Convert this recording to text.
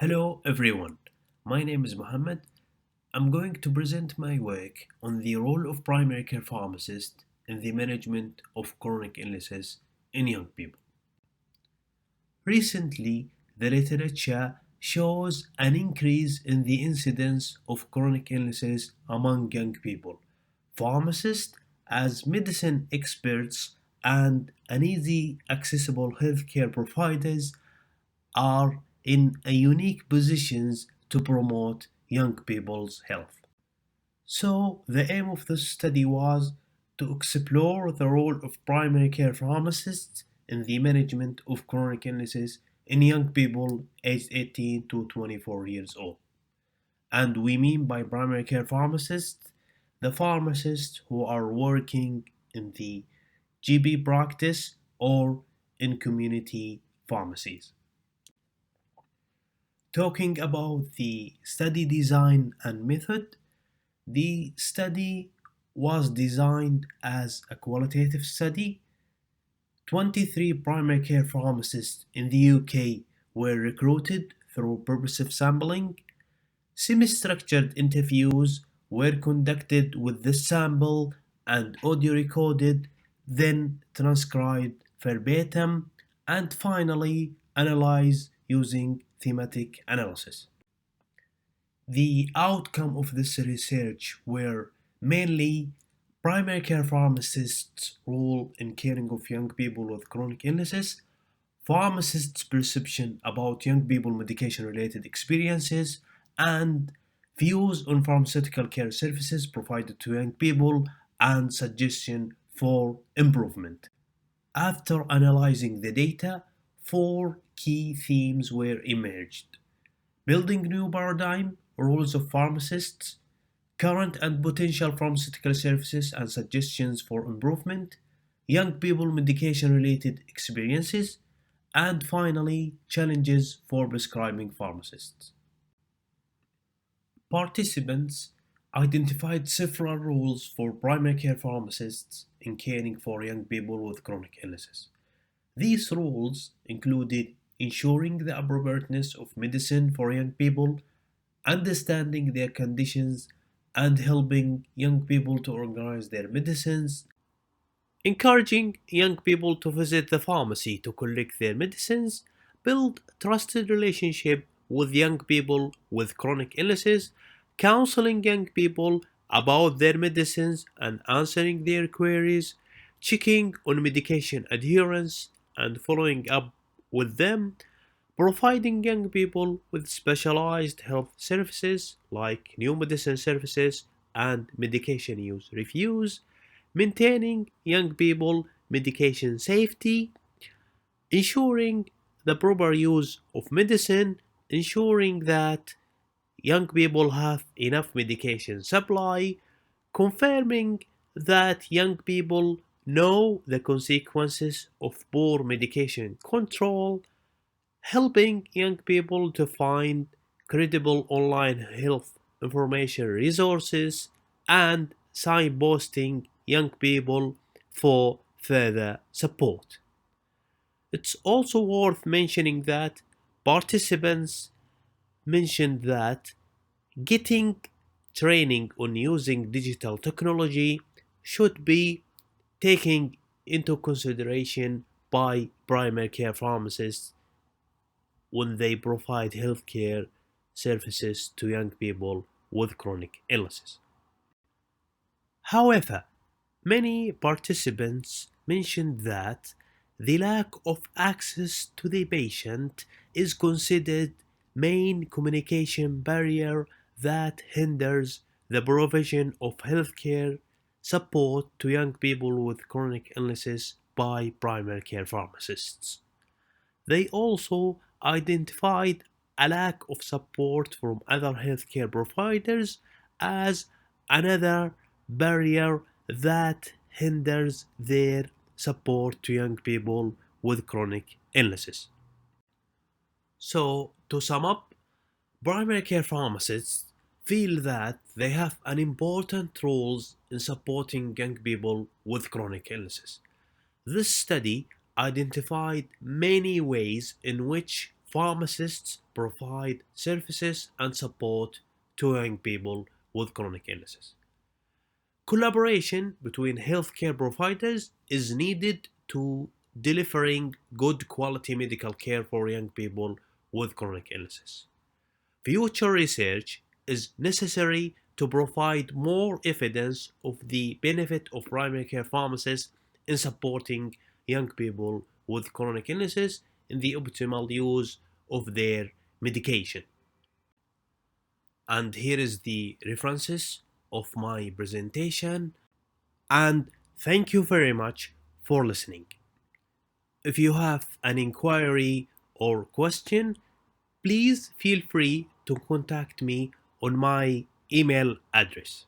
Hello everyone, my name is Mohammed. I'm going to present my work on the role of primary care pharmacist in the management of chronic illnesses in young people. Recently, the literature shows an increase in the incidence of chronic illnesses among young people. Pharmacists, as medicine experts and an easy accessible healthcare providers, are in a unique positions to promote young people's health. So, the aim of this study was to explore the role of primary care pharmacists in the management of chronic illnesses in young people aged 18 to 24 years old. And we mean by primary care pharmacists the pharmacists who are working in the GB practice or in community pharmacies. Talking about the study design and method, the study was designed as a qualitative study. 23 primary care pharmacists in the UK were recruited through purposive sampling. Semi structured interviews were conducted with the sample and audio recorded, then transcribed verbatim, and finally analyzed using thematic analysis. The outcome of this research were mainly primary care pharmacists' role in caring of young people with chronic illnesses, pharmacists' perception about young people medication related experiences, and views on pharmaceutical care services provided to young people and suggestion for improvement. After analyzing the data, four key themes were emerged: building new paradigm, roles of pharmacists, current and potential pharmaceutical services and suggestions for improvement, young people medication related experiences, and finally, challenges for prescribing pharmacists. Participants identified several roles for primary care pharmacists in caring for young people with chronic illnesses. These roles included ensuring the appropriateness of medicine for young people, understanding their conditions, and helping young people to organize their medicines, encouraging young people to visit the pharmacy to collect their medicines, build trusted relationship with young people with chronic illnesses, counseling young people about their medicines and answering their queries, checking on medication adherence and following up with them, providing young people with specialized health services like new medicine services and medication use reviews, maintaining young people medication safety, ensuring the proper use of medicine, ensuring that young people have enough medication supply, confirming that young people know the consequences of poor medication control, helping young people to find credible online health information resources, and signposting young people for further support. It's also worth mentioning that participants mentioned that getting training on using digital technology should be taken into consideration by primary care pharmacists when they provide healthcare services to young people with chronic illnesses. However, many participants mentioned that the lack of access to the patient is considered main communication barrier that hinders the provision of healthcare support to young people with chronic illnesses by primary care pharmacists. They also identified a lack of support from other healthcare providers as another barrier that hinders their support to young people with chronic illnesses. So, to sum up, primary care pharmacists feel that they have an important role in supporting young people with chronic illnesses. This study identified many ways in which pharmacists provide services and support to young people with chronic illnesses. Collaboration between healthcare providers is needed to delivering good quality medical care for young people with chronic illnesses. Future research is necessary to provide more evidence of the benefit of primary care pharmacists in supporting young people with chronic illnesses in the optimal use of their medication. And here is the references of my presentation, and thank you very much for listening. If you have an inquiry or question, please feel free to contact me on my email address.